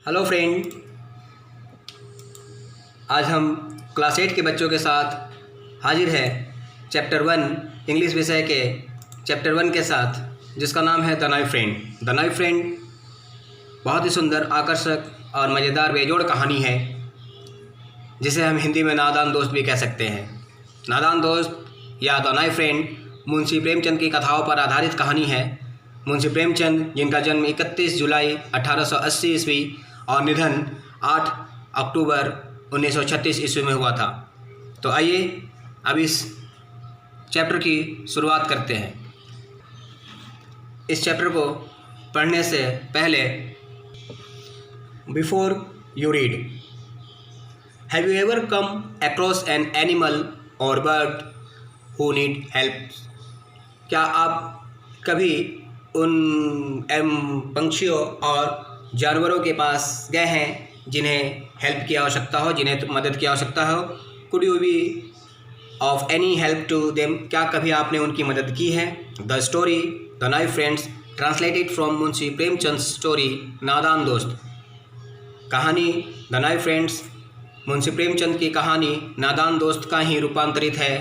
Hello friend, आज हम class 8 के बच्चों के साथ हाजिर है चैप्टर 1 इंग्लिश विषय के चैप्टर 1 के साथ, जिसका नाम है the knife friend. The knife friend बहुत ही सुंदर, आकर्षक और मज़ेदार बेजोड़ कहानी है, जिसे हम हिंदी में नादान दोस्त भी कह सकते हैं। नादान दोस्त या the knife friend Munshi Premchand की कथाओं पर आधारित कहानी है। मुंशी प्रेमचंद, जिनका जन्म 31 जुलाई 1880 ईस्वी और निधन 8 अक्टूबर 1936 ईस्वी में हुआ था। तो आइए अब इस चैप्टर की शुरुआत करते हैं। इस चैप्टर को पढ़ने से पहले, before you read, have you ever come across an animal और बर्ड हु नीड हेल्प? क्या आप कभी उन पंछियों और जानवरों के पास गए हैं जिन्हें हेल्प की आवश्यकता हो, जिन्हें मदद की आवश्यकता हो? Could you be of any help to them? क्या कभी आपने उनकी मदद की है? The story the knife friends translated from Munshi Premchand story Nadan Dost. कहानी the knife friends Munshi Premchand की कहानी नादान दोस्त का ही रूपांतरित है।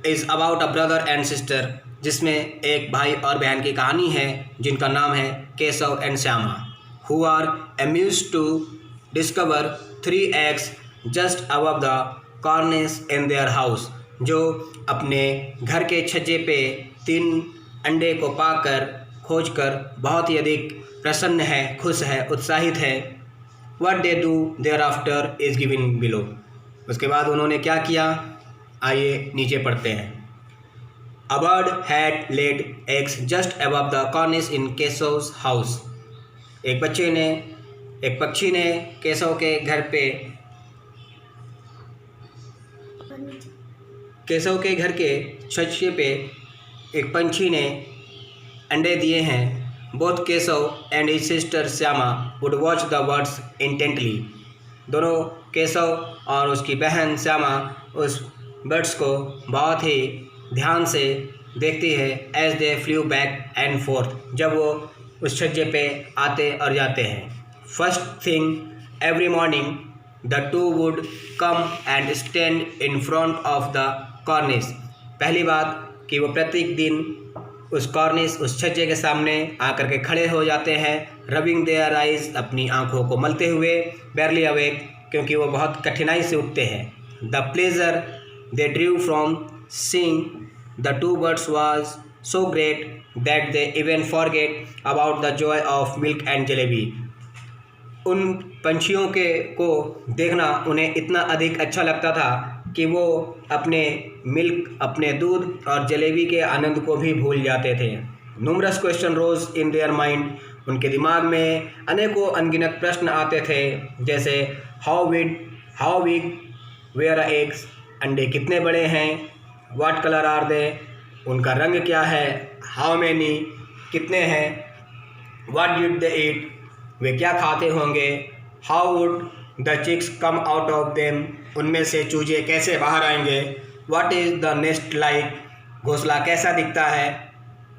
Is about a brother and sister, जिसमें एक भाई और बहन की कहानी है जिनका नाम है Keshav and Shyama, who are amused to discover 3 eggs just above the cornice in their house, जो अपने घर के छज्जे पे 3 अंडे को पाकर खोजकर बहुत ही अधिक प्रसन्न है, खुश है, उत्साहित है। What they do thereafter is given below। उसके बाद उन्होंने क्या किया, आइए नीचे पढ़ते हैं। A bird had laid eggs just above the cornice in Keshav's house। एक पक्षी ने केशव के घर के छज्जे पे एक पंछी ने अंडे दिए हैं। Both Keshav and his sister Shyama would watch the birds intently. दोनों केशव और उसकी बहन श्यामा उस बर्ड्स को बहुत ही ध्यान से देखती है। As they flew back and forth, जब वो उस छज्जे पे आते और जाते हैं। First thing every morning the two would come and stand in front of the cornice. पहली बात कि वो प्रत्येक दिन उस छज्जे के सामने आकर के खड़े हो जाते हैं। रबिंग देयर आइज, अपनी आंखों को मलते हुए। बैरली अवेक, क्योंकि वो बहुत कठिनाई से उठते हैं। The pleasure they ड्रीव from seeing the two birds was so great that they even forget about the joy of milk and jalebi। उन पंछियों को देखना उन्हें इतना अधिक अच्छा लगता था कि वो अपने मिल्क, अपने दूध और जलेबी के आनंद को भी भूल जाते थे। Numerous question rose in their mind, उनके दिमाग में अनेकों अनगिनत प्रश्न आते थे, जैसे हाउ बिग वेयर एग्स, अंडे कितने बड़े हैं? व्हाट कलर आर दे, उनका रंग क्या है? हाउ मैनी, कितने हैं? व्हाट डिड दे ईट, वे क्या खाते होंगे? How would the chicks come out of them, उनमें से चूजे कैसे बाहर आएंगे? What is the nest like, घोंसला कैसा दिखता है?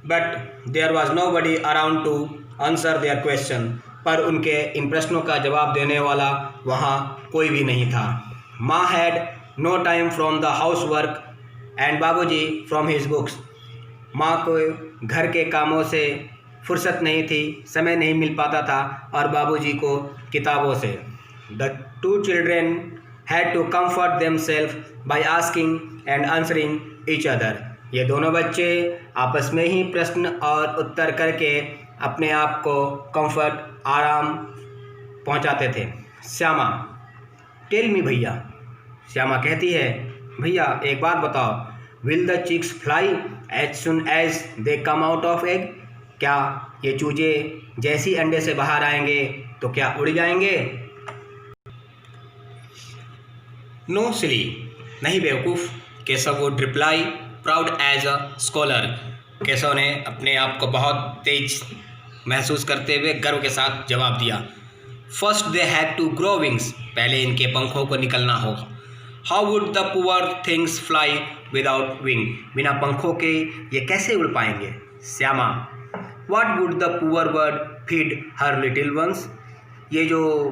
But there was nobody around to answer their question, पर उनके इन प्रश्नों का जवाब देने वाला वहाँ कोई भी नहीं था। माँ had no time from the housework and Babuji from his books. माँ को घर के कामों से फुर्सत नहीं थी, समय नहीं मिल पाता था, और बाबूजी को किताबों से। The two children had to comfort themselves by asking and answering each other. ये दोनों बच्चे आपस में ही प्रश्न और उत्तर करके अपने आप को कंफर्ट, आराम पहुंचाते थे। श्यामा टेल मी भैया, श्यामा कहती है, भैया एक बात बताओ, will the chicks fly as soon as they come out of egg? क्या ये चूजे जैसी अंडे से बाहर आएंगे तो क्या उड़ जाएंगे? नो सिली, नहीं बेवकूफ़, Keshav would reply proud as a scholar. Keshav ने अपने आप को बहुत तेज महसूस करते हुए गर्व के साथ जवाब दिया। First they had to grow wings, पहले इनके पंखों को निकलना होगा। How would the poor things fly without wing, बिना पंखों के ये कैसे उड़ पाएंगे? Shyama what would the poor bird feed her little ones, ये जो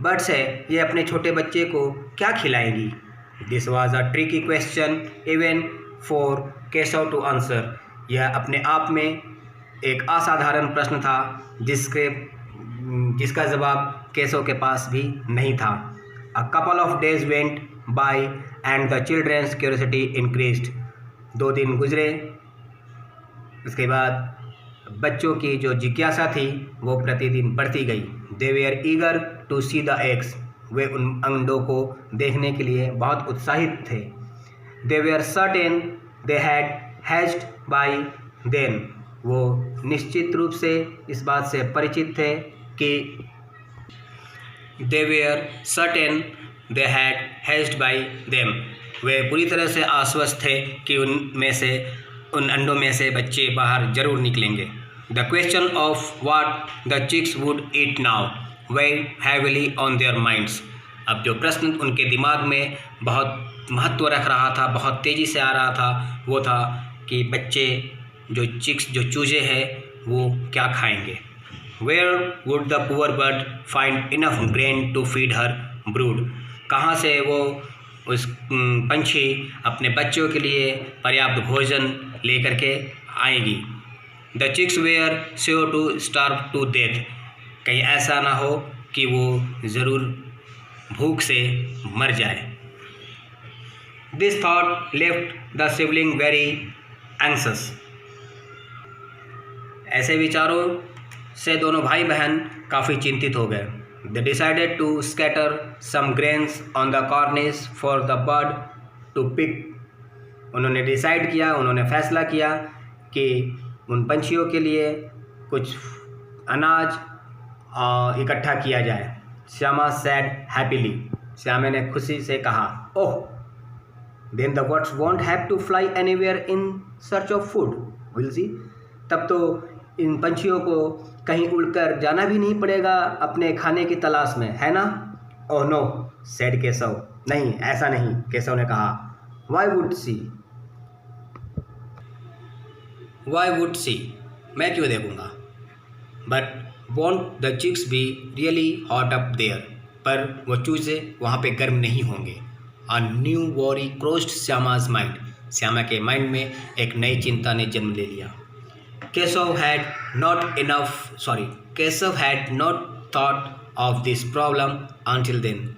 बर्ड्स है ये अपने छोटे बच्चे को क्या खिलाएंगी? This was a tricky question even for Keshav to answer. यह अपने आप में एक असाधारण प्रश्न था जिसका जवाब केशव के पास भी नहीं था। A couple of days went by and the children's curiosity increased. 2 दिन गुजरे, उसके बाद बच्चों की जो जिज्ञासा थी वो प्रतिदिन बढ़ती गई। They were eager to see the eggs. वे उन अंडों को देखने के लिए बहुत उत्साहित थे। They were certain they had hatched by then. वो निश्चित रूप से इस बात से परिचित थे कि they were certain they had hatched by them. वे पूरी तरह से आश्वस्त थे कि उन अंडों में से बच्चे बाहर जरूर निकलेंगे। The question of what the chicks would eat now weighed heavily on their minds. अब जो प्रश्न उनके दिमाग में बहुत महत्व रख रहा था, बहुत तेज़ी से आ रहा था, वो था कि बच्चे जो चूजे हैं वो क्या खाएंगे। Where would the poor bird find enough grain to feed her brood. कहाँ से वो उस पंछी अपने बच्चों के लिए पर्याप्त भोजन लेकर के आएगी। The chicks were sure to starve to death. कहीं ऐसा ना हो कि वो ज़रूर भूख से मर जाए। This thought left the sibling very एंक्सस। ऐसे विचारों से दोनों भाई बहन काफ़ी चिंतित हो गए। They decided to scatter some grains on the cornice for the bird to pick. उन्होंने डिसाइड किया, उन्होंने फैसला किया कि उन पंछियों के लिए कुछ अनाज इकट्ठा किया जाए। Shyama said happily. श्यामा ने खुशी से कहा, ओह, then the birds won't have to fly anywhere in search of food. We'll see. तब तो इन पंछियों को कहीं उड़कर जाना भी नहीं पड़ेगा अपने खाने की तलाश में, है ना? Oh no, said Keshav. नहीं, ऐसा नहीं, केशव ने कहा। वाई वुड सी, मैं क्यों देखूंगा? But won't the chicks be really hot up there. पर वो चूजे वहाँ पे गर्म नहीं होंगे। A new worry crossed Shyama's mind. Shyama के माइंड में एक नई चिंता ने जन्म ले लिया। Keshav had not thought of this problem until then.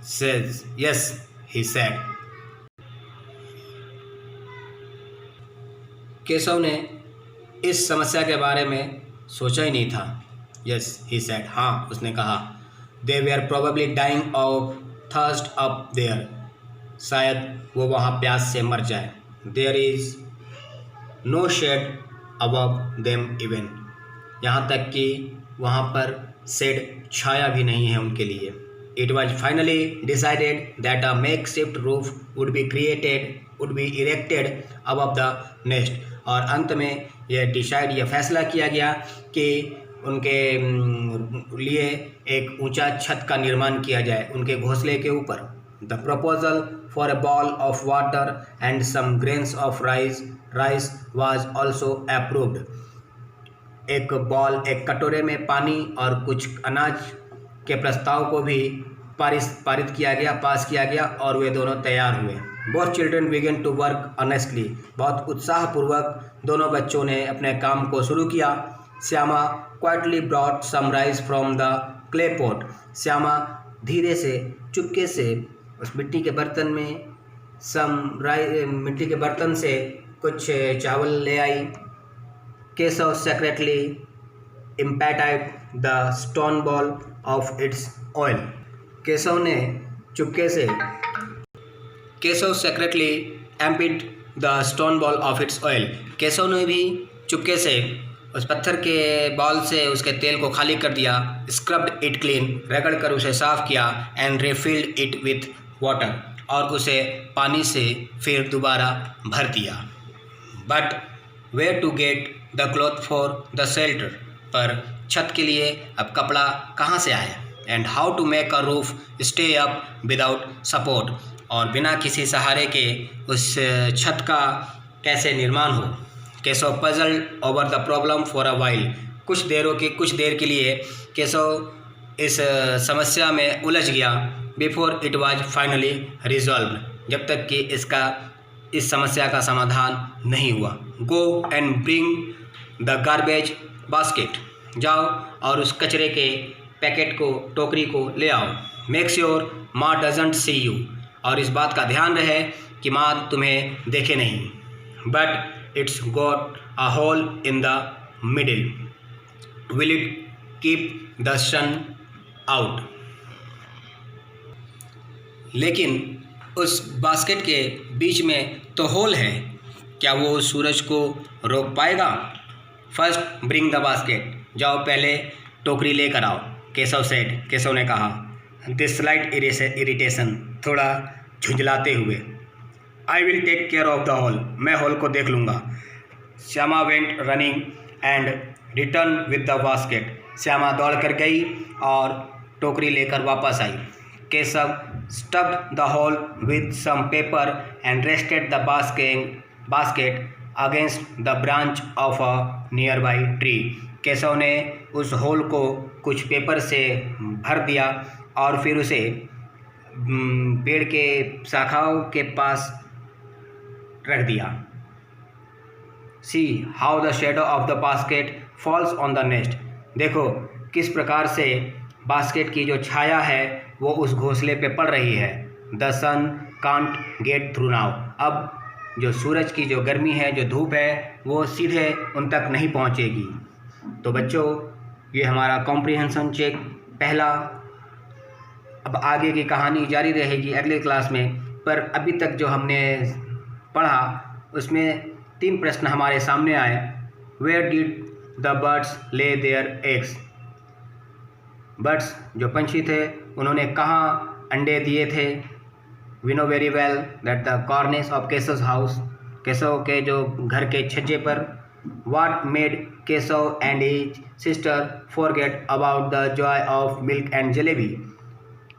Says, yes, he said. Keshav ने इस समस्या के बारे में सोचा ही नहीं था। Yes, he said. हाँ, उसने कहा। They were probably dying of thirst up there. शायद वो वहाँ प्यास से मर जाए। There is no shade above them even. यहाँ तक कि वहाँ पर शेड छाया भी नहीं है उनके लिए। It was finally decided that a makeshift roof would be erected above the nest. और अंत में यह फैसला किया गया कि उनके लिए एक ऊंचा छत का निर्माण किया जाए उनके घोंसले के ऊपर। The proposal for a bowl of water and some grains of rice was also approved. एक कटोरे में पानी और कुछ अनाज के प्रस्ताव को भी पास किया गया और वे दोनों तैयार हुए। Both children began to work earnestly. बहुत उत्साहपूर्वक दोनों बच्चों ने अपने काम को शुरू किया। Shyama quietly brought some rice from the clay pot. Shyama धीरे से चुपके से उस मिट्टी के बर्तन से कुछ चावल ले आई। Keshav secretly emptied the stone bowl of its oil. Keshav secretly emptied the stone bowl of its oil. Keshav ने भी चुपके से उस पत्थर के बॉल से उसके तेल को खाली कर दिया। Scrubbed it clean, रगड़ कर उसे साफ किया। And refilled it with water, और उसे पानी से फिर दोबारा भर दिया। But where to get the cloth for the shelter? पर छत के लिए अब कपड़ा कहाँ से आए? And how to make a roof stay up without support? और बिना किसी सहारे के उस छत का कैसे निर्माण हो? Keshav puzzled over the problem for a while. कुछ देर के लिए केशव इस समस्या में उलझ गया before it was finally resolve, जब तक कि इस समस्या का समाधान नहीं हुआ। Go and bring the garbage basket, जाओ और उस कचरे के पैकेट को, टोकरी को ले आओ। मेक श्योर माँ डजंट सी यू, और इस बात का ध्यान रहे कि माँ तुम्हें देखे नहीं। But it's got a hole in the middle, will it keep the sun out. लेकिन उस बास्केट के बीच में तो होल है, क्या वो सूरज को रोक पाएगा? फर्स्ट ब्रिंग द बास्केट, जाओ पहले टोकरी लेकर आओ, केशव सेड, केशव ने कहा। दिस स्लाइट इरिटेशन, थोड़ा झुंझलाते हुए। I will take care of the hole, मैं होल को देख लूँगा। Shyama went running and return with the basket, Shyama दौड़ कर गई और टोकरी लेकर वापस आई। Keshav stuffed the hole with some paper and rested the basket against the branch of a nearby tree. Keshav ने उस होल को कुछ पेपर से भर दिया और फिर उसे पेड़ के शाखाओं के पास रख दिया। See how the shadow of the basket falls on the nest. देखो किस प्रकार से बास्केट की जो छाया है वो उस घोंसले पे पड़ रही है। The sun can't get through now, अब जो सूरज की जो गर्मी है, जो धूप है, वो सीधे उन तक नहीं पहुंचेगी। तो बच्चों, ये हमारा कॉम्प्रिहेंशन चेक पहला। अब आगे की कहानी जारी रहेगी अगले क्लास में, पर अभी तक जो हमने पढ़ा उसमें 3 प्रश्न हमारे सामने आए। Where did the birds lay their eggs, birds जो पंछी थे उन्होंने कहाँ अंडे दिए थे। We know very well that the cornice of Keshav house, Keshav के जो घर के छज्जे पर। What made Keshav and his sister forget about the joy of milk and jalebi,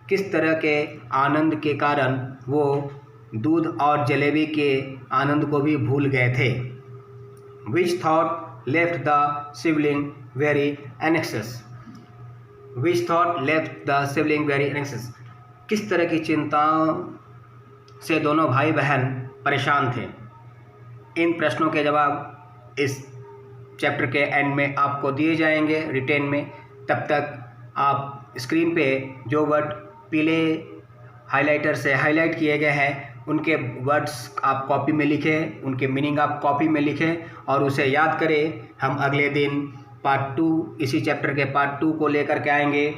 किस तरह के आनंद के कारण वो दूध और जलेबी के आनंद को भी भूल गए थे। Which thought left the sibling very anxious, Which thought left the sibling very anxious, किस तरह की चिंताओं से दोनों भाई बहन परेशान थे। इन प्रश्नों के जवाब इस चैप्टर के एंड में आपको दिए जाएंगे रिटेन में। तब तक आप स्क्रीन पे जो वर्ड पीले हाइलाइटर से हाईलाइट किए गए हैं उनके वर्ड्स आप कॉपी में लिखें, उनके मीनिंग आप कॉपी में लिखें और उसे याद करें। हम अगले दिन पार्ट 2, इसी चैप्टर के पार्ट 2 को लेकर के आएंगे।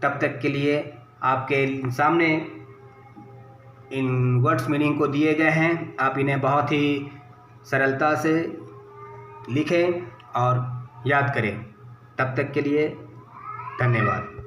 तब तक के लिए आपके सामने इन वर्ड्स मीनिंग को दिए गए हैं, आप इन्हें बहुत ही सरलता से लिखें और याद करें। तब तक के लिए धन्यवाद।